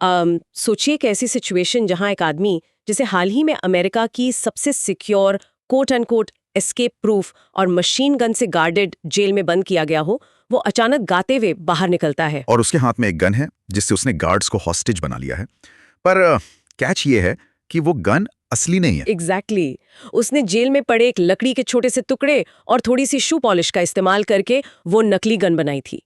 सोचिए एक ऐसी सिचुएशन जहां एक आदमी जिसे हाल ही में अमेरिका की सबसे secure quote and quote escape proof और मशीन गन से गार्डेड जेल में बंद किया गया हो, वो अचानक गाते हुए बाहर निकलता है। और उसके हाथ में एक गन है जिससे उसने गार्ड्स को हॉस्टेज बना लिया है। पर कैच ये है कि वो गन असली नहीं है। एग्जैक्टली उसने जेल में पड़े एक लकड़ी के छोटे से टुकड़े और थोड़ी सी शू पॉलिश का इस्तेमाल करके वो नकली गन बनाई थी।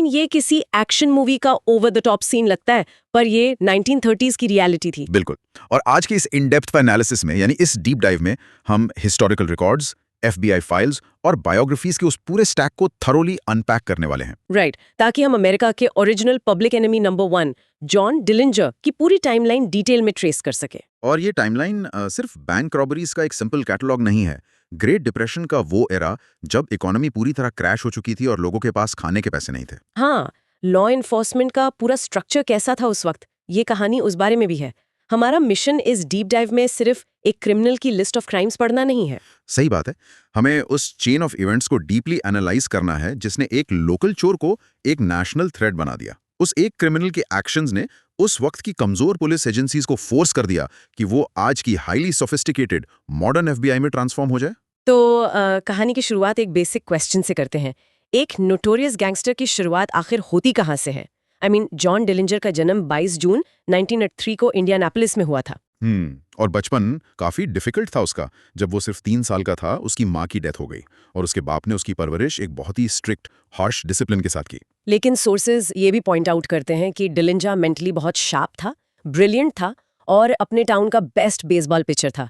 ये किसी एक्शन मूवी का ओवर द टॉप सीन लगता है, पर ये 1930s की रियलिटी थी। बिल्कुल। और आज के इस इन डेप्थ एनालिसिस में, यानी इस डीप डाइव में, हम हिस्टोरिकल रिकॉर्ड्स, एफबीआई फाइल्स और बायोग्राफीज के उस पूरे स्टैक को थरोली अनपैक करने वाले हैं। राइट, ताकि हम अमेरिका के original public enemy number 1 John Dillinger की पूरी टाइमलाइन डिटेल में ट्रेस कर सके। और ये टाइमलाइन सिर्फ बैंक रॉबरीज का एक सिंपल कैटलॉग नहीं है। ग्रेट डिप्रेशन का वो एरा जब इकोनॉमी पूरी तरह क्रैश हो चुकी थी और लोगों के पास खाने के पैसे नहीं थे। हाँ, लॉ एनफोर्समेंट का पूरा स्ट्रक्चर कैसा था उस वक्त, ये कहानी उस बारे में भी है। हमारा मिशन इस डीप डाइव में सिर्फ एक क्रिमिनल की लिस्ट ऑफ क्राइम्स पढ़ना नहीं है। सही बात है। हमें उस चेन ऑफ इवेंट्स को डीपली एनालाइज करना है जिसने एक लोकल चोर को एक नेशनल थ्रेट बना दिया। उस एक क्रिमिनल के एक्शंस ने उस वक्त की कमजोर पुलिस एजेंसीज को फोर्स कर दिया कि वो आज की हाईली सोफिस्टिकेटेड मॉडर्न एफबीआई में ट्रांसफॉर्म हो जाए। तो कहानी की शुरुआत एक बेसिक क्वेश्चन से करते हैं। एक नोटोरियस गैंगस्टर की शुरुआत आखिर होती कहाँ से है? जॉन डिलिंजर का जन्म 22 जून 1903 को इंडियानापोलिस में हुआ था। और बचपन काफी डिफिकल्ट था उसका। जब वो सिर्फ 3 साल का था, उसकी माँ की डेथ हो गई और उसके बाप ने उसकी परवरिश एक बहुत ही स्ट्रिक्ट, हार्श डिसिप्लिन के साथ की। लेकिन सोर्सेज ये भी पॉइंट आउट करते हैं कि डिलिंजर मेंटली बहुत शार्प था, ब्रिलियंट था और अपने टाउन का बेस्ट बेसबॉल पिचर था।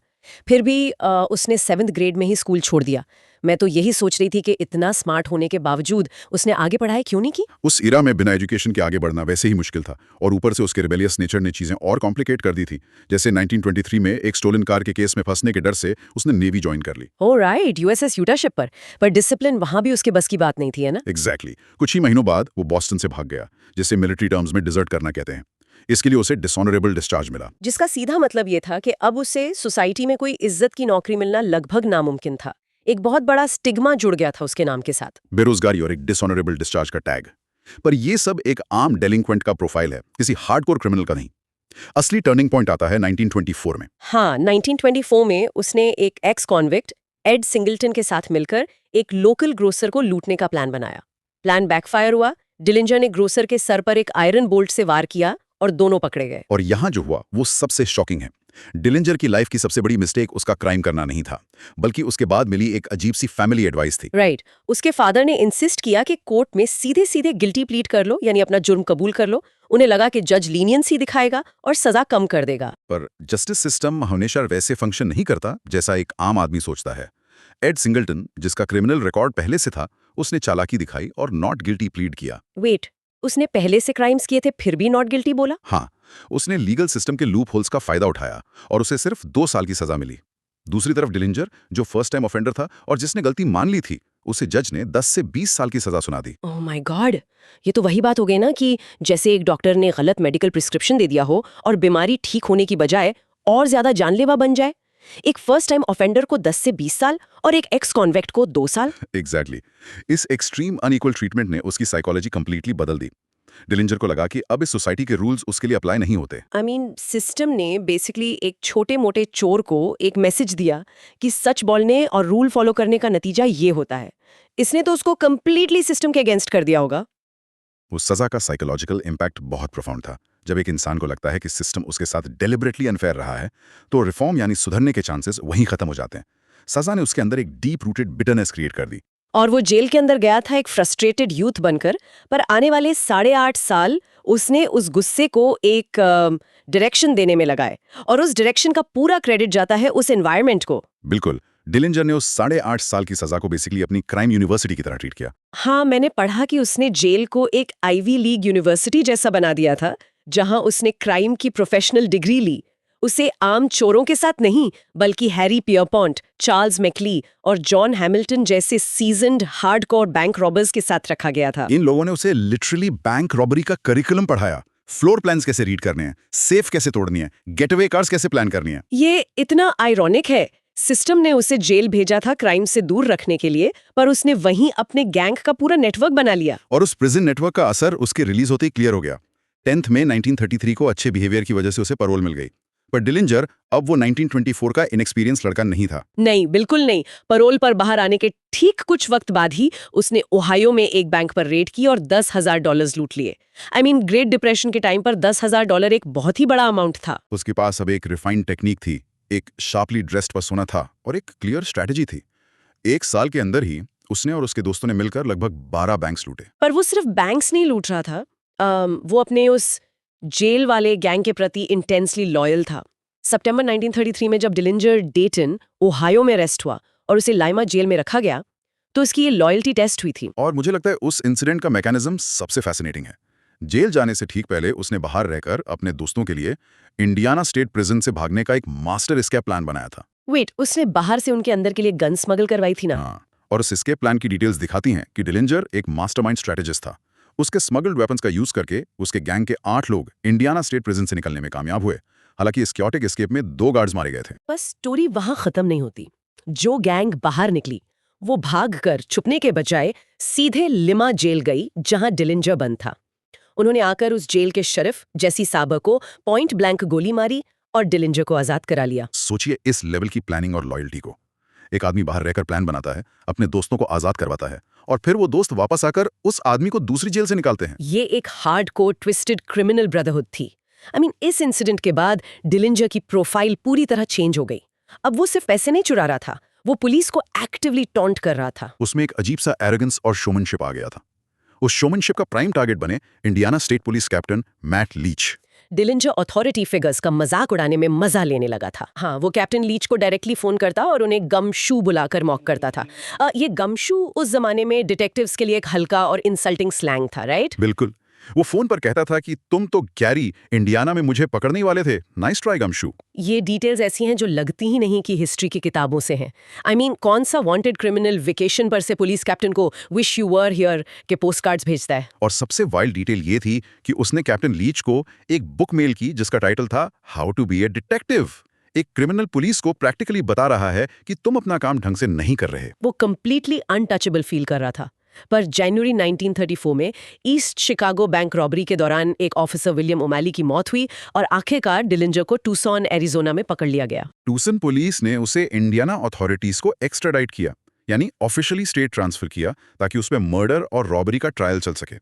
फिर भी उसने 7th ग्रेड में ही स्कूल छोड़ दिया। मैं तो यही सोच रही थी कि इतना स्मार्ट होने के बावजूद उसने आगे पढ़ाई क्यों नहीं की? उस इरा में बिना एजुकेशन के आगे बढ़ना वैसे ही मुश्किल था, और ऊपर से उसके रिबेलियस नेचर ने चीजें और कॉम्प्लिकेट कर दी थी। जैसे 1923 में एक स्टोलन कार के केस में फंसने के डर से उसने नेवी ज्वाइन कर ली। Oh right, USS Utah ship पर डिसिप्लिन वहां भी उसके बस की बात नहीं थी, है ना? एग्जैक्टली। कुछ ही महीनों बाद वो बॉस्टन से भाग गया, जिसे मिलिट्री टर्म्स में डिजर्ट करना कहते हैं। इसके लिए उसे डिसऑनरेबल डिस्चार्ज मिला, जिसका सीधा मतलब ये था कि अब उसे सोसाइटी में कोई इज्जत की नौकरी मिलना लगभग नामुमकिन था। एक बहुत बड़ा स्टिग्मा जुड़ गया था उसके नाम के साथ, बेरोजगारी और एक डिसऑनरेबल डिस्चार्ज का टैग। पर ये सब एक आम डेलिंक्वेंट का प्रोफाइल है, किसी हार्डकोर क्रिमिनल का नहीं। असली टर्निंग पॉइंट आता है 1924 में। हाँ, 1924 में उसने एक एक्स कॉन्विक्ट एड सिंगल्टन के साथ मिलकर एक लोकल ग्रोसर को लूटने का प्लान बनाया। प्लान बैकफायर हुआ। डिलिंजर ने ग्रोसर के सर पर एक आयरन बोल्ट से वार किया और दोनों पकड़े गए। और यहां जो हुआ वो सबसे शॉकिंग है। डिलिंजर की लाइफ की सबसे बड़ी मिस्टेक उसका क्राइम करना नहीं था, बल्कि उसके बाद मिली एक अजीब सी फैमिली एडवाइस थी। राइट, उसके फादर ने इंसिस्ट किया कि कोर्ट में सीधे सीधे गिल्टी प्लीड कर लो, यानी अपना जुर्म कबूल कर लो। उन्हें लगा कि जज लीनियंसी दिखाएगा और सजा कम कर देगा। पर जस्टिस सिस्टम हमेशा वैसे फंक्शन नहीं करता जैसा एक आम आदमी सोचता है। एड सिंगल्टन, जिसका क्रिमिनल रिकॉर्ड पहले से था, उसने चालाकी दिखाई और नॉट गिल्टी प्लीड किया। वेट, उसने पहले से क्राइम्स किए थे फिर भी नॉट गिल्टी बोला? हाँ, उसने लीगल सिस्टम के लूप होल्स का फायदा उठाया और उसे सिर्फ 2 साल की सजा मिली। दूसरी तरफ डिलिंजर, जो फर्स्ट टाइम ऑफेंडर था और जिसने गलती मान ली थी, उसे जज ने 10 से 20 साल की सजा सुना दी। ओह माय गॉड, ये तो वही बात हो गई ना कि जैसे एक डॉक्टर ने गलत मेडिकल प्रिस्क्रिप्शन दे दिया हो और बीमारी ठीक होने की बजाय और ज्यादा जानलेवा बन जाए। एक फर्स्ट टाइम ऑफेंडर को 10 से 20 साल और एक एक्स कॉन्वेक्ट को 2 साल। एग्जैक्टली। इस एक्सट्रीम अनइक्वल ट्रीटमेंट ने उसकी साइकोलॉजी कंप्लीटली बदल दी। डिलिंजर को लगा कि अब इस सोसाइटी के रूल्स उसके लिए अप्लाई नहीं होते। सिस्टम ने बेसिकली एक छोटे मोटे चोर को एक मैसेज दिया कि सच बोलने और रूल फॉलो करने का नतीजा ये होता है। इसने तो उसको कंप्लीटली सिस्टम के अगेंस्ट कर दिया होगा। उस सजा का साइकोलॉजिकल इम्पैक्ट बहुत प्रोफाउंड था। जब एक इंसान को लगता है कि सिस्टम उसके साथ डेलिबरेटली अनफेयर रहा है, तो रिफॉर्म यानी सुधरने के चांसेस वहीं खत्म हो जाते हैं। सजा ने उसके अंदर एक डीप रूटेड बिटरनेस क्रिएट कर दी। और वो जेल के अंदर गया था एक फ्रस्ट्रेटेड यूथ बनकर, पर आने वाले 8.5 साल उसने उस गुस्से को एक डायरेक्शन देने में लगाए, और उस डायरेक्शन का पूरा क्रेडिट जाता है उस एनवायरनमेंट को। बिल्कुल। डिलिंजर ने उस 8.5 साल की सजा को बेसिकली अपनी क्राइम यूनिवर्सिटी की तरह ट्रीट किया। हाँ, मैंने पढ़ा कि उसने जेल को एक आईवी लीग यूनिवर्सिटी जैसा बना दिया था, जहां उसने क्राइम की प्रोफेशनल डिग्री ली। उसे आम चोरों के साथ नहीं, बल्कि हैरी पियरपॉन्ट, चार्ल्स मैकली और जॉन हैमिल्टन जैसे सीजन्ड हार्डकोर बैंक रॉबर्स के साथ रखा गया था। इन लोगों ने उसे लिटरली बैंक रॉबरी का करिकुलम पढ़ाया। फ्लोर प्लान्स कैसे रीड करने हैं, सेफ कैसे तोड़नी है, गेटवे कार्स कैसे प्लान करनी है। ये इतना आयरॉनिक है। सिस्टम ने उसे जेल भेजा था क्राइम से दूर रखने के लिए, पर उसने वहीं अपने गैंग का पूरा नेटवर्क बना लिया। और उस प्रिजन नेटवर्क का असर उसके रिलीज होते ही क्लियर हो गया। 10th में 1933 को अच्छे बिहेवियर की वजह से उसे पैरोल मिल गई। पर डिलिंजर अब वो 1924 का इनएक्सपीरियंस लड़का नहीं था। नहीं, बिल्कुल नहीं। पैरोल पर बाहर आने के ठीक कुछ वक्त बाद ही उसने ओहायो में एक बैंक पर रेड की और $10,000 लूट लिए। ग्रेट डिप्रेशन के टाइम पर $10,000 एक बहुत ही बड़ा अमाउंट था। उसके पास अब एक रिफाइंड टेक्निक थी, एक शार्पली ड्रेस्ड पर्सोना था और एक क्लियर स्ट्रैटेजी थी। 1 साल के अंदर ही उसने और उसके दोस्तों ने मिलकर लगभग 12 बैंक्स लूटे। पर वो सिर्फ बैंक्स नहीं लूट रहा था। वो अपने उस जेल वाले गैंग के प्रति इंटेंसली लॉयल था। सितंबर 1933 में जब डिलिंजर डेटन ओहायो में अरेस्ट हुआ और उसे लाइमा जेल में रखा गया, तो उसकी ये लॉयल्टी टेस्ट हुई थी। और मुझे लगता है उस इंसिडेंट का मैकेनिज्म सबसे फैसिनेटिंग है। जेल जाने से ठीक पहले उसने बाहर रहकर अपने दोस्तों के लिए इंडियाना स्टेट प्रिजन से भागने का एक मास्टर एस्केप प्लान बनाया था। वेट, उसने बाहर से उनके अंदर के लिए गन स्मगल करवाई थी ना? हाँ, और उस एस्केप प्लान की डिटेल्स दिखाती हैं कि डिलिंजर एक मास्टरमाइंड स्ट्रेटेजिस्ट था। उसके स्मगल्ड वेपन्स का यूज करके उसके गैंग के 8 लोग इंडियाना स्टेट प्रिजन से निकलने में कामयाब हुए। हालांकि इस क्योटिक एस्केप में 2 गार्ड्स मारे गए थे। बस स्टोरी वहां खत्म नहीं होती। जो गैंग बाहर निकली वो भागकर छुपने के बजाय सीधे लिमा जेल गई, जहां डिलिंजर बंद था। उन्होंने आकर उस जेल के शरीफ जेसी साबर को पॉइंट ब्लैंक गोली मारी और डिलिंजर को आजाद करा लिया। सोचिए इस लेवल की प्लानिंग और लॉयल्टी को। एक आदमी बाहर रहकर प्लान बनाता है, अपने दोस्तों को आजाद करवाता है और फिर वो दोस्त वापस आकर उस आदमी को दूसरी जेल से निकालते हैं। ये एक हार्डकोर ट्विस्टेड क्रिमिनल ब्रदरहुड थी। इस इंसिडेंट के बाद डिलिंजर की प्रोफाइल पूरी तरह चेंज हो गई। अब वो सिर्फ पैसे नहीं चुरा रहा था, वो पुलिस को एक्टिवली टॉन्ट कर रहा था। उसमें एक अजीब सा एरोगेंस और शोमनशिप आ गया था। उस शोमनशिप का प्राइम टारगेट बने Indiana State Police captain Matt Leach. Dillinger authority figures का मजाक उड़ाने में मजा लेने लगा था। हाँ, वो कैप्टन लीच को डायरेक्टली फोन करता और उन्हें गमशू बुलाकर मॉक करता था। ये गमशू उस जमाने में डिटेक्टिव्स के लिए एक हल्का और इंसल्टिंग स्लैंग था, राइट? बिल्कुल। वो फोन पर कहता था कि तुम तो गैरी इंडियाना में मुझे पकड़ने ही वाले थे। Nice try gumshoe. ये डिटेल्स ऐसी हैं जो लगती ही नहीं कि हिस्ट्री की किताबों से हैं। कौन सा वांटेड क्रिमिनल वेकेशन पर से पुलिस कैप्टन को विश यू वर हियर के पोस्ट कार्ड्स भेजता है? और सबसे वाइल्ड डिटेल ये थी कि उसने कैप्टन लीच को एक बुक मेल की जिसका टाइटल था how to be a detective. एक क्रिमिनल पुलिस को प्रैक्टिकली बता रहा है कि तुम अपना काम ढंग से नहीं कर रहे। वो कंप्लीटली अनटचेबल फील कर रहा था। पर जनवरी 1934 में ईस्ट शिकागो बैंक रॉबरी के दौरान एक ऑफिसर विलियम ओमैली की मौत हुई और आखिरकार डिलिंजर को टूसॉन एरिजोना में पकड़ लिया गया। टूसन पुलिस ने उसे इंडियाना अथॉरिटीज को एक्स्ट्राडाइट किया, यानी ऑफिशियली स्टेट ट्रांसफर किया, ताकि उसमें मर्डर और रॉबरी का ट्रायल चल सके।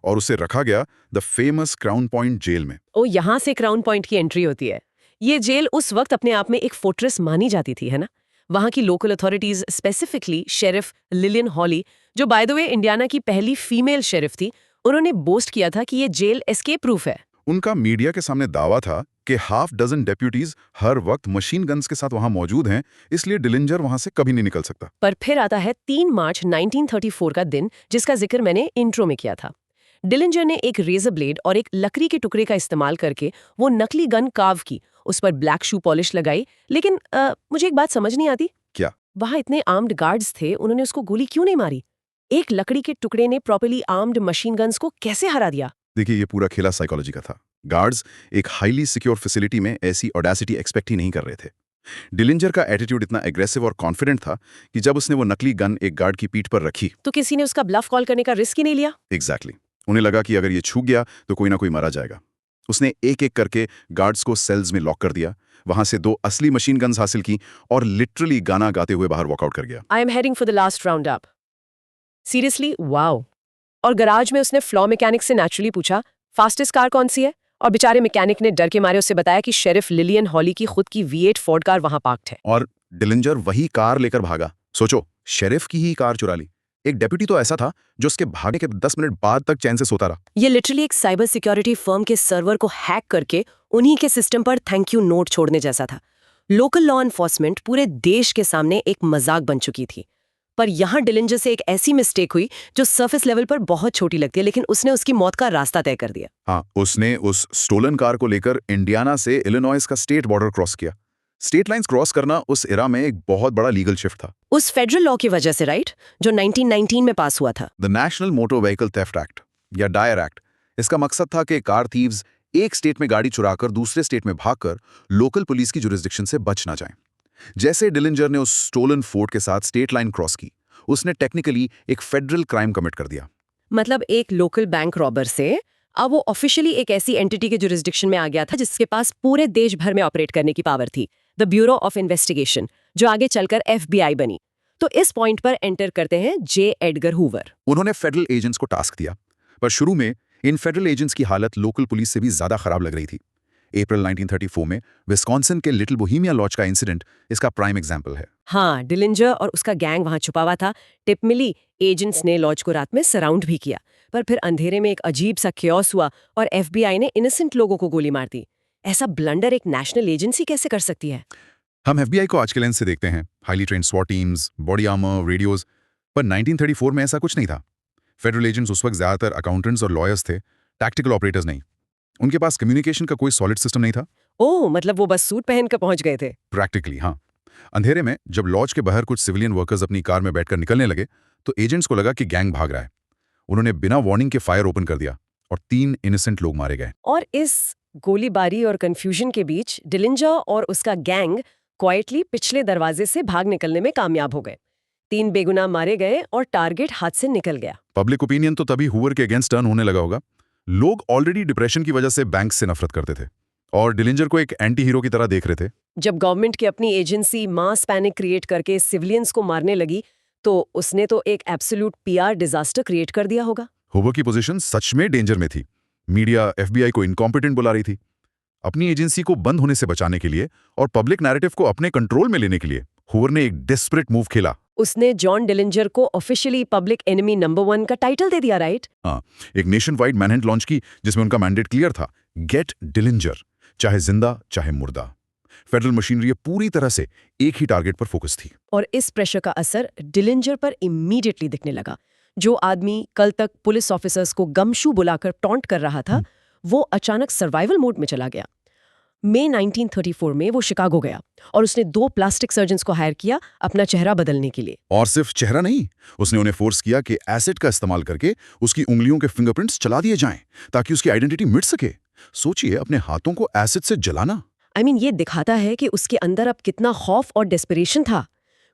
और उसे रखा गया the famous Crown Point jail में। यहाँ से क्राउन पॉइंट की एंट्री होती है। ये जेल उस वक्त अपने आप में एक फोर्ट्रेस मानी जाती थी, है ना? वहां की local authorities, specifically sheriff Lillian Holley, जो बाय द वे इंडियाना की पहली फीमेल शेरिफ थी, उन्होंने बोस्ट किया था कि ये जेल एस्केप प्रूफ है। उनका मीडिया के सामने दावा था कि हाफ डजन डेप्यूटीज हर वक्त मशीन गन्स के साथ वहां मौजूद हैं, इसलिए डिलिंजर वहां से कभी नहीं निकल सकता। पर फिर आता है 3 मार्च 1934 का दिन, जिसका जिक्र मैंने इंट्रो में किया था। डिलिंजर ने एक रेजर ब्लेड और एक लकड़ी के टुकड़े का इस्तेमाल करके वो नकली गन कार्व की, उस पर ब्लैक शू पॉलिश लगाई। लेकिन मुझे एक बात समझ नहीं आती। क्या? वहां इतने आर्म्ड गार्ड्स थे, उन्होंने उसको गोली क्यों नहीं मारी? एक लकड़ी के टुकड़े ने प्रॉपर्ली आर्म्ड मशीन गन्स को कैसे हरा दिया? देखिए, ये पूरा खेला साइकोलॉजी का था। गार्ड्स एक हाईली सिक्योर फैसिलिटी में ऐसी ऑडेसिटी एक्सपेक्ट ही नहीं कर रहे थे। डिलिंजर का एटीट्यूड इतना एग्रेसिव और कॉन्फिडेंट था कि जब उसने वो नकली गन एक गार्ड की पीठ पर रखी तो किसी ने उसका ब्लफ कॉल करने का रिस्क ही नहीं लिया। एग्जैक्टली। उन्हें लगा कि अगर ये छूट गया तो कोई ना कोई मारा जाएगा। उसने एक एक करके गार्ड्स को सेल्स में लॉक कर दिया, वहां से 2 असली मशीन गन्स हासिल की और लिटरली गाना गाते हुए बाहर वॉकआउट कर गया। I am heading for the last round up. Seriously, wow. और गराज में उसने फ्लॉ मैकेनिक से नेचुरली पूछा फास्टेस्ट कार कौन सी है, और बेचारे मैकेनिक ने डर के मारे उसे बताया कि शेरिफ लिलियन हॉली की खुद की V8 फोर्ड कार वहां पार्क्ड है। और डिलिंजर वही कार लेकर भागा। सोचो, शेरिफ की ही कार चुरा ली। एक डेप्यूटी तो ऐसा था जो उसके भागने के 10 मिनट बाद तक चैन से सोता रहा। ये लिटरली एक साइबर सिक्योरिटी फर्म के सर्वर को हैक करके उन्हीं के सिस्टम पर थैंक यू नोट छोड़ने जैसा था। लोकल लॉ एनफोर्समेंट पूरे देश के सामने एक मजाक बन चुकी थी। पर यहाँ डिलिंजर से एक ऐसी मिस्टेक हुई जो सरफेस लेवल पर बहुत छोटी लगती है, लेकिन उसने उसकी मौत का रास्ता तय कर दिया। हाँ, उसने उस स्टोलन कार को लेकर इंडियाना से इलिनॉइस का स्टेट बॉर्डर क्रॉस किया। स्टेट लाइंस क्रॉस करना उस एरा में एक बहुत बड़ा लीगल शिफ्ट था। उस फेडरल लॉ की वजह से, राइट, जो 1919 में पास हुआ था। The national motor vehicle theft act या डायर एक्ट। इसका मकसद था कि कार थीव्स एक स्टेट में गाड़ी चुराकर दूसरे स्टेट में भागकर लोकल पुलिस की जुरिस्डिक्शन से बच ना जाएं। जैसे डिलिंजर ने उस स्टोलन फोर्ड के साथ स्टेट लाइन क्रॉस की, उसने टेक्निकली एक फेडरल क्राइम कमिट कर दिया। मतलब एक लोकल बैंक रॉबर से अब वो ऑफिशियली एक ऐसी एंटिटी के जुरिस्डिक्शन में आ गया था जिसके पास पूरे देश भर में ऑपरेट करने की पावर थी, द ब्यूरो ऑफ इन्वेस्टिगेशन, जो आगे चलकर FBI बनी। तो इस पॉइंट पर एंटर करते हैं जे एडगर हूवर। उन्होंने फेडरल एजेंट्स को टास्क दिया, पर शुरू में इन फेडरल एजेंट्स की हालत लोकल पुलिस से भी ज्यादा खराब लग रही थी। अप्रैल 1934 में विस्कॉन्सिन के लिटिल बोहेमिया लॉज का इंसिडेंट इसका प्राइम एग्जाम्पल है। हाँ, डिलिंजर और उसका गैंग वहां छुपा हुआ था। टिप मिली, एजेंट्स ने लॉज को रात में सराउंड भी किया, पर फिर अंधेरे में एक अजीब सा क्योस हुआ और FBI ने इनोसेंट लोगों को गोली मार दी। ऐसा ब्लंडर एक नेशनल एजेंसी कैसे कर सकती है? हम FBI को आज के लेंस से देखते हैं, हाईली ट्रेन्ड स्वॉट टीम्स, बॉडी आर्मर, रेडियोज, पर 1934 में ऐसा कुछ नहीं था। फेडरल एजेंट्स उस वक्त ज्यादातर अकाउंटेंट्स और लॉयर्स थे, टैक्टिकल ऑपरेटर्स नहीं। उनके पास कम्युनिकेशन का कोई सॉलिड सिस्टम नहीं था। ओह, मतलब वो बस सूट पहनकर पहुंच गए थे। प्रैक्टिकली हाँ। अंधेरे में जब लॉज के बाहर कुछ सिविलियन वर्कर्स अपनी कार में बैठकर निकलने लगे तो एजेंट्स को लगा कि गैंग भाग रहा है। उन्होंने बिना वार्निंग के फायर ओपन कर दिया और 3 इनोसेंट लोग मारे गए। और इस गोलीबारी और कंफ्यूजन के बीच डिलिंजर और उसका गैंग क्वाइटली पिछले दरवाजे से भाग निकलने में कामयाब हो गए। 3 बेगुनाह मारे गए और टारगेट हाथ से निकल गया। पब्लिक ओपिनियन तो तभी हूवर के अगेंस्ट टर्न होने लगा होगा। लोग ऑलरेडी डिप्रेशन की वजह से बैंक से नफरत करते थे और डिलिंजर को एक एंटी हीरो की तरह देख रहे थे। जब गवर्नमेंट की अपनी एजेंसी मास पैनिक क्रिएट करके सिविलियंस को मारने लगी तो उसने तो एक एब्सोल्यूट PR डिजास्टर क्रिएट कर दिया होगा। हूवर की पोजीशन सच में डेंजर में थी। मीडिया FBI को इनकॉम्पिटेंट बुला रही थी। अपनी एजेंसी को बंद होने से बचाने के लिए और पब्लिक नैरेटिव को अपने कंट्रोल में लेने के लिए हूवर ने एक डेस्परेट मूव खेला। उसने जॉन डिलिंजर को ऑफिशियली पब्लिक एनिमी नंबर 1 का टाइटल दे दिया, राइट? हाँ, एक नेशन वाइड मैनहंट लॉन्च की जिसमें उनका मैंडेट क्लियर था, गेट डिलिंजर, चाहे जिंदा चाहे मुर्दा। फेडरल मशीनरी पूरी तरह से एक ही टारगेट पर फोकस थी। और इस प्रेशर का असर डिलिंजर पर इमीडिएटली दिखने लगा। जो आदमी कल तक पुलिस ऑफिसर्स को गमशू बुलाकर टॉन्ट कर रहा था, वो अचानक सर्वाइवल मोड में चला गया। मई 1934 में वो शिकागो गया और उसने 2 प्लास्टिक सर्जन्स को हायर किया अपना चेहरा बदलने के लिए। और सिर्फ चेहरा नहीं, उसने उन्हें फोर्स किया कि एसिड का इस्तेमाल करके उसकी उंगलियों के फिंगरप्रिंट्स चला दिए जाएं ताकि उसकी आइडेंटिटी मिट सके। सोचिए, अपने हाथों को एसिड से जलाना। ये दिखाता है कि उसके अंदर अब कितना खौफ और डेस्परेशन था।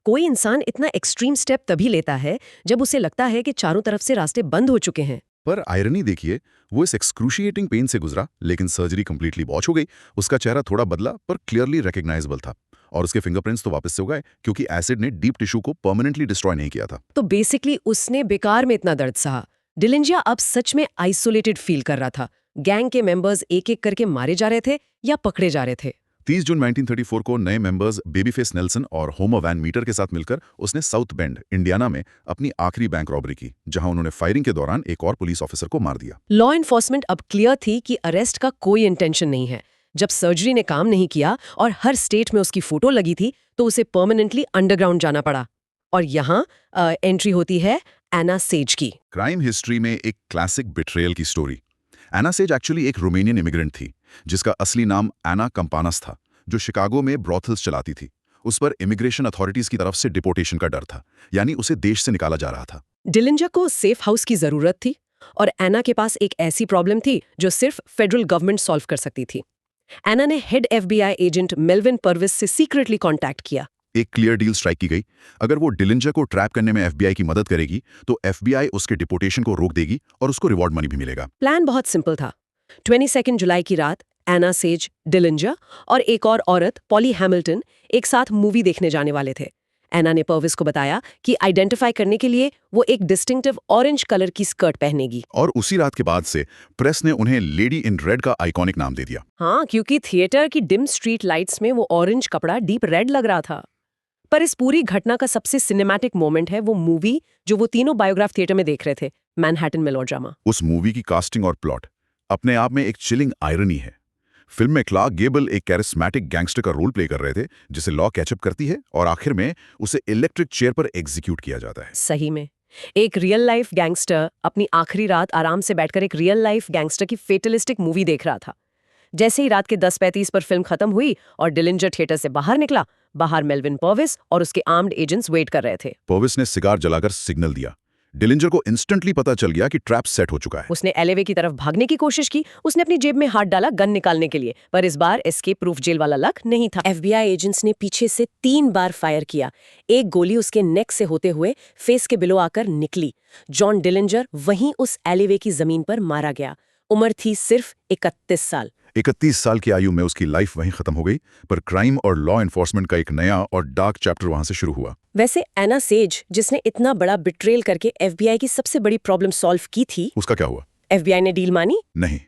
कोई इंसान इतना एक्सट्रीम स्टेप तभी लेता है जब उसे लगता है कि चारों तरफ से रास्ते बंद हो चुके हैं। पर आयरनी देखिए, वो इस एक्सक्रूशिएटिंग पेन से गुजरा, लेकिन सर्जरी कंप्लीटली बॉच हो गई। उसका चेहरा थोड़ा बदला पर क्लियरली रिकॉग्नाइजेबल था और उसके फिंगरप्रिंट्स तो वापस से उगाए क्योंकि एसिड ने डीप टिश्यू को परमानेंटली डिस्ट्रॉय नहीं किया था। तो बेसिकली उसने बेकार में इतना दर्द सहा। डिलिंजर अब सच में आइसोलेटेड फील कर रहा था। गैंग के मेंबर्स एक-एक करके मारे जा रहे थे या पकड़े जा रहे थे। 30 जून 1934 को नए मेंबर्स बेबीफेस नेल्सन और होमर वैन मीटर के साथ मिलकर उसने साउथ बेंड, इंडियाना में अपनी आखिरी बैंक रॉबरी की, जहां उन्होंने फायरिंग के दौरान एक और पुलिस ऑफिसर को मार दिया। लॉ एनफोर्समेंट अब क्लियर थी कि अरेस्ट का कोई इंटेंशन नहीं है। जब सर्जरी ने काम नहीं किया और हर स्टेट में उसकी फोटो लगी थी तो उसे परमानेंटली अंडरग्राउंड जाना पड़ा। और यहाँ एंट्री होती है एना सेज की। क्राइम हिस्ट्री में एक क्लासिक बिट्रेयल की स्टोरी। एना सेज एक्चुअली एक रोमानियन इमिग्रेंट थी जिसका असली नाम एना कंपानस था, जो शिकागो में ब्रॉथल्स चलाती थी। उस पर इमिग्रेशन अथॉरिटीज की तरफ से डिपोर्टेशन का डर था, यानी उसे देश से निकाला जा रहा था। डिलिंजर को सेफ हाउस की जरूरत थी और एना के पास एक ऐसी प्रॉब्लम थी जो सिर्फ फेडरल गवर्नमेंट सॉल्व कर सकती थी। एना ने हेड FBI एजेंट मेल्विन पर्विस से सीक्रेटली कांटेक्ट किया। एक क्लियर डील स्ट्राइक की गई। अगर वो डिलिंजर को ट्रैप करने में FBI की मदद करेगी तो FBI उसके डिपोर्टेशन को रोक देगी और उसको रिवॉर्ड मनी भी मिलेगा। प्लान बहुत सिंपल था। 22 जुलाई की रात एना सेज, डिलिंजर और एक और औरत पॉली हैमिल्टन एक साथ मूवी देखने जाने वाले थे। एना ने पर्विस को बताया कि आइडेंटिफाई करने के लिए वो एक डिस्टिंक्टिव ऑरेंज कलर की स्कर्ट पहनेगी। और उसी रात के बाद से प्रेस ने उन्हें लेडी इन रेड का आइकॉनिक नाम दे दिया। हाँ, क्योंकि थिएटर की डिम स्ट्रीट लाइट्स में वो ऑरेंज कपड़ा डीप रेड लग रहा था। पर इस पूरी घटना का सबसे सिनेमैटिक मोमेंट है वो मूवी जो वो तीनों बायोग्राफ थिएटर में देख रहे थे, मैनहट्टन मेलोड्रामा। उस मूवी की कास्टिंग और प्लॉट अपने आप में एक चिलिंग आयरनी है। फिल्म में क्लार्क गेबल एक कैरिस्मैटिक गैंगस्टर का रोल प्ले कर रहे थे जिसे लॉ कैचअप करती है और आखिर में उसे इलेक्ट्रिक चेयर पर एग्जीक्यूट किया जाता है। सही में एक रियल लाइफ गैंगस्टर अपनी आखिरी रात आराम से बैठकर एक रियल लाइफ गैंगस्टर की फेटलिस्टिक मूवी देख रहा था। जैसे ही रात के 10:35 पर फिल्म खत्म हुई और डिलिंजर थिएटर से बाहर निकला, बाहर मेल्विन पर्विस और उसके आर्म्ड एजेंट्स वेट कर रहे थे। पर्विस ने सिगार जलाकर सिग्नल दिया। डिलिंजर को इंस्टेंटली पता चल गया कि ट्रैप सेट हो चुका है। उसने एलेवे की तरफ भागने की कोशिश की। उसने अपनी जेब में हाथ डाला गन निकालने के लिए, पर इस बार एस्केप प्रूफ जेल वाला लक नहीं था। FBI एजेंट्स ने पीछे से 3 बार फायर किया। एक गोली उसके नेक से होते हुए फेस के बिलो आकर निकली। जॉन डिलिंजर वहीं उस एलेवे की जमीन पर मारा गया। उम्र थी सिर्फ 31 साल। 31 साल की आयु में उसकी लाइफ वहीं खत्म हो गई, पर क्राइम और लॉ एनफोर्समेंट का एक नया और डार्क चैप्टर वहां से शुरू हुआ। वैसे एना सेज, जिसने इतना बड़ा बिट्रेल करके एफबीआई की सबसे बड़ी प्रॉब्लम सॉल्व की थी, उसका क्या हुआ? एफबीआई ने डील मानी? नहीं,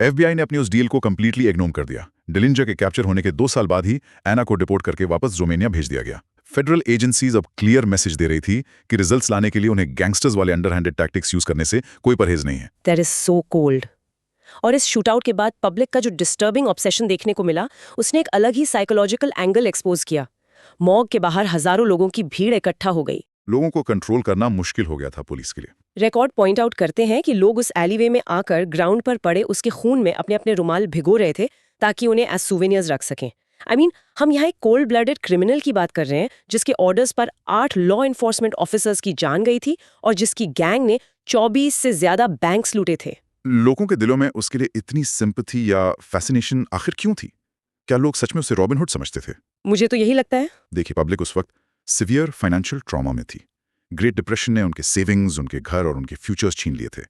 एफबीआई ने अपनी उस डील को कंप्लीटली इग्नोर कर दिया। डिलिंजर के कैप्चर होने के 2 साल बाद ही एना को डिपोर्ट करके वापस रोमानिया भेज दिया गया। फेडरल एजेंसीज अब क्लियर मैसेज दे रही थी कि रिजल्ट्स लाने के लिए उन्हें गैंगस्टर्स वाले अंडरहैंडेड टैक्टिक्स यूज करने से कोई परहेज नहीं है। That is so cold. और इस शूटआउट के बाद पब्लिक का जो डिस्टर्बिंग ऑब्सेशन देखने को मिला, उसने एक अलग ही साइकोलॉजिकल एंगल एक्सपोज किया। मॉर्ग के बाहर हजारों लोगों की भीड़ इकट्ठा हो गई। लोगों को कंट्रोल करना मुश्किल हो गया था पुलिस के लिए। रिकॉर्ड पॉइंट आउट करते हैं कि लोग उस एलीवे में आकर ग्राउंड पर पड़े उसके खून में अपने अपने रुमाल भिगो रहे थे ताकि उन्हें एज सुवेनियर्स रख सकें। हम यहाँ एक कोल्ड ब्लडेड क्रिमिनल की बात कर रहे हैं जिसके ऑर्डर्स पर 8 लॉ एनफोर्समेंट ऑफिसर्स की जान गई थी और जिसकी गैंग ने 24 से ज्यादा बैंक्स लूटे थे। लोगों के दिलों में उसके लिए इतनी सिंपैथी या फैसिनेशन आखिर क्यों थी? क्या लोग सच में उसे रॉबिन हुड समझते थे? मुझे तो यही लगता है। देखिए, पब्लिक उस वक्त सिवियर फाइनेंशियल ट्रॉमा में थी। ग्रेट डिप्रेशन ने उनके सेविंग्स, उनके घर और उनके फ्यूचर्स छीन लिए थे।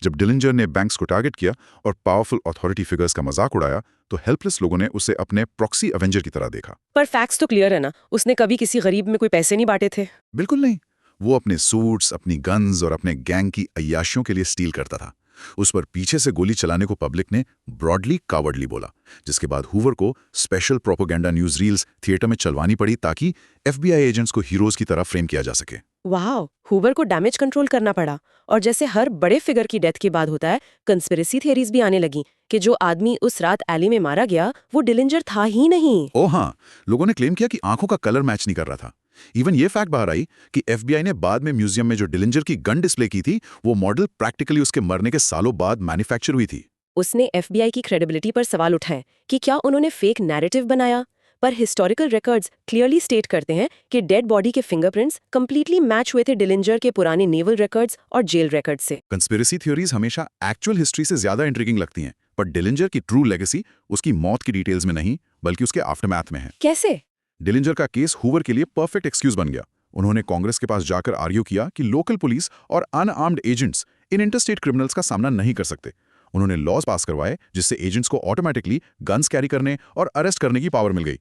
जब डिलिंजर ने बैंक्स को टारगेट किया और पावरफुल अथॉरिटी फिगर्स का मजाक उड़ाया, तो हेल्पलेस लोगों ने उसे अपने प्रॉक्सी एवेंजर की तरह देखा। पर फैक्ट्स तो क्लियर है ना, उसने कभी किसी गरीब में कोई पैसे नहीं बांटे थे। बिल्कुल नहीं। वो अपने सूट्स, अपनी गन्स और अपने गैंग की अय्याशियों के लिए स्टील करता था। उस पर पीछे से गोली चलाने को पब्लिक ने ब्रॉडली कावर्डली बोला, जिसके बाद हूवर को special propaganda news reels theatre में चलवानी पड़ी ताकि एफबीआई एजेंट्स को हीरोज की तरह फ्रेम किया जा सके। वाह, हूवर को डैमेज कंट्रोल करना पड़ा। और जैसे हर बड़े फिगर की डेथ के बाद होता है, कंस्पिरेसी थियरीज भी आने लगी कि जो आदमी उस रात एली में मारा गया वो डिलिंजर था ही नहीं। ओ हाँ, लोगों ने क्लेम किया कि आंखों का कलर मैच नहीं कर रहा था। इवन ये फैक्ट बाहर आई कि एफबीआई ने बाद में म्यूजियम में जो डिलिंजर की गन डिस्प्ले की थी, वो मॉडल प्रैक्टिकली उसके मरने के सालों बाद मैन्युफैक्चर हुई थी। उसने एफबीआई की क्रेडिबिलिटी पर सवाल उठाए कि क्या उन्होंने फेक नैरेटिव बनाया, पर हिस्टोरिकल रिकॉर्ड्स क्लियरली स्टेट करते हैं कि डेड बॉडी के फिंगरप्रिंट्स कंप्लीटली मैच हुए थे डिलिंजर के पुराने नेवल रिकॉर्ड्स और जेल रिकॉर्ड्स से। कंस्पिरेसी थ्योरीज हमेशा एक्चुअल हिस्ट्री से ज्यादा इंट्रिगिंग लगती हैं, पर डिलिंजर की ट्रू लेगेसी उसकी मौत की डिटेल्स में नहीं, बल्कि उसके आफ्टरमैथ में है। कैसे? डिलिंजर का केस हूवर के लिए परफेक्ट एक्सक्यूज बन गया। उन्होंने कांग्रेस के पास जाकर आर्ग्यू किया कि लोकल पुलिस और अनआर्म्ड एजेंट्स इन इंटरस्टेट क्रिमिनल्स का सामना नहीं कर सकते। उन्होंने लॉज पास करवाए जिससे एजेंट्स को ऑटोमेटिकली गन्स कैरी करने और अरेस्ट करने की पावर मिल गई।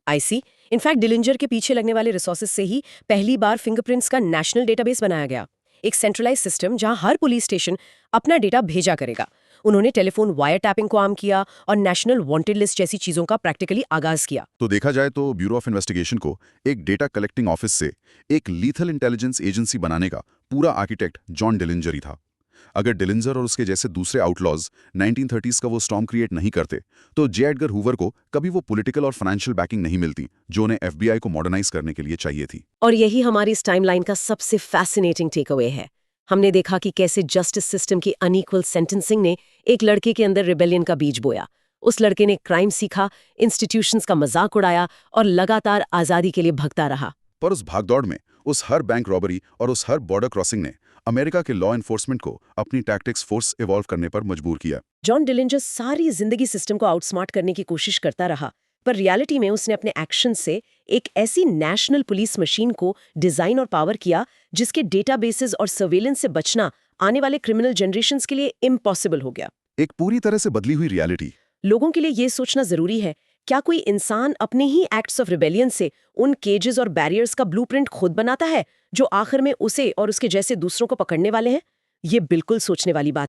आई सी। इनफैक्ट डिलिंजर के पीछे लगने वाले रिसोर्सेज से ही पहली बार फिंगरप्रिंट्स का नेशनल डेटाबेस बनाया गया, एक सेंट्रलाइज सिस्टम जहां हर पुलिस स्टेशन अपना डेटा भेजा करेगा। उन्होंने टेलीफोन वायर टैपिंग को आम किया और नेशनल वांटेड लिस्ट जैसी चीजों का प्रैक्टिकली आगाज किया। तो देखा जाए तो ब्यूरो ऑफ इन्वेस्टिगेशन को एक डेटा कलेक्टिंग ऑफिस से एक लीथल इंटेलिजेंस एजेंसी बनाने का पूरा आर्किटेक्ट जॉन डिलिंजर ही था। अगर डिलिंजर और उसके जैसे दूसरे आउटलॉज 1930s का वो स्टॉर्म क्रिएट नहीं करते, तो जे एडगर हूवर को कभी वो पॉलिटिकल और फाइनेंशियल बैकिंग नहीं मिलती जो उन्हें एफबीआई को मॉडर्नाइज करने के लिए चाहिए थी। और यही हमारी इस टाइमलाइन का सबसे फैसिनेटिंग टेकअवे है। हमने देखा कि कैसे जस्टिस सिस्टम की अनइक्वल सेंटेंसिंग ने एक लड़के के अंदर रिबेलियन का बीज बोया। उस लड़के ने क्राइम सीखा, इंस्टीट्यूशंस का मजाक उड़ाया और लगातार आजादी के लिए भगता रहा। पर उस भागदौड़ में, उस हर बैंक रॉबरी और उस हर बॉर्डर क्रॉसिंग ने अमेरिका के लॉ एनफोर्समेंट को अपनी टैक्टिक्स फोर्स इवॉल्व करने पर मजबूर किया। जॉन डिलिंजर सारी जिंदगी सिस्टम को आउटस्मार्ट करने की कोशिश करता रहा, पर रियलिटी में उसने अपने एक्शन से एक ऐसी नेशनल पुलिस मशीन को डिजाइन और पावर किया जिसके डेटाबेसेस और सर्वेलेंस से बचना आने वाले क्रिमिनल जनरेशंस के लिए इम्पॉसिबल हो गया। एक पूरी तरह से बदली हुई रियलिटी। लोगों के लिए यह सोचना जरूरी है, क्या कोई इंसान अपने ही एक्ट्स ऑफ रिबेलियन से उन केजेस और बैरियर्स का ब्लूप्रिंट खुद बनाता है जो आखिर में उसे और उसके जैसे दूसरों को पकड़ने वाले हैं? ये बिल्कुल सोचने वाली बात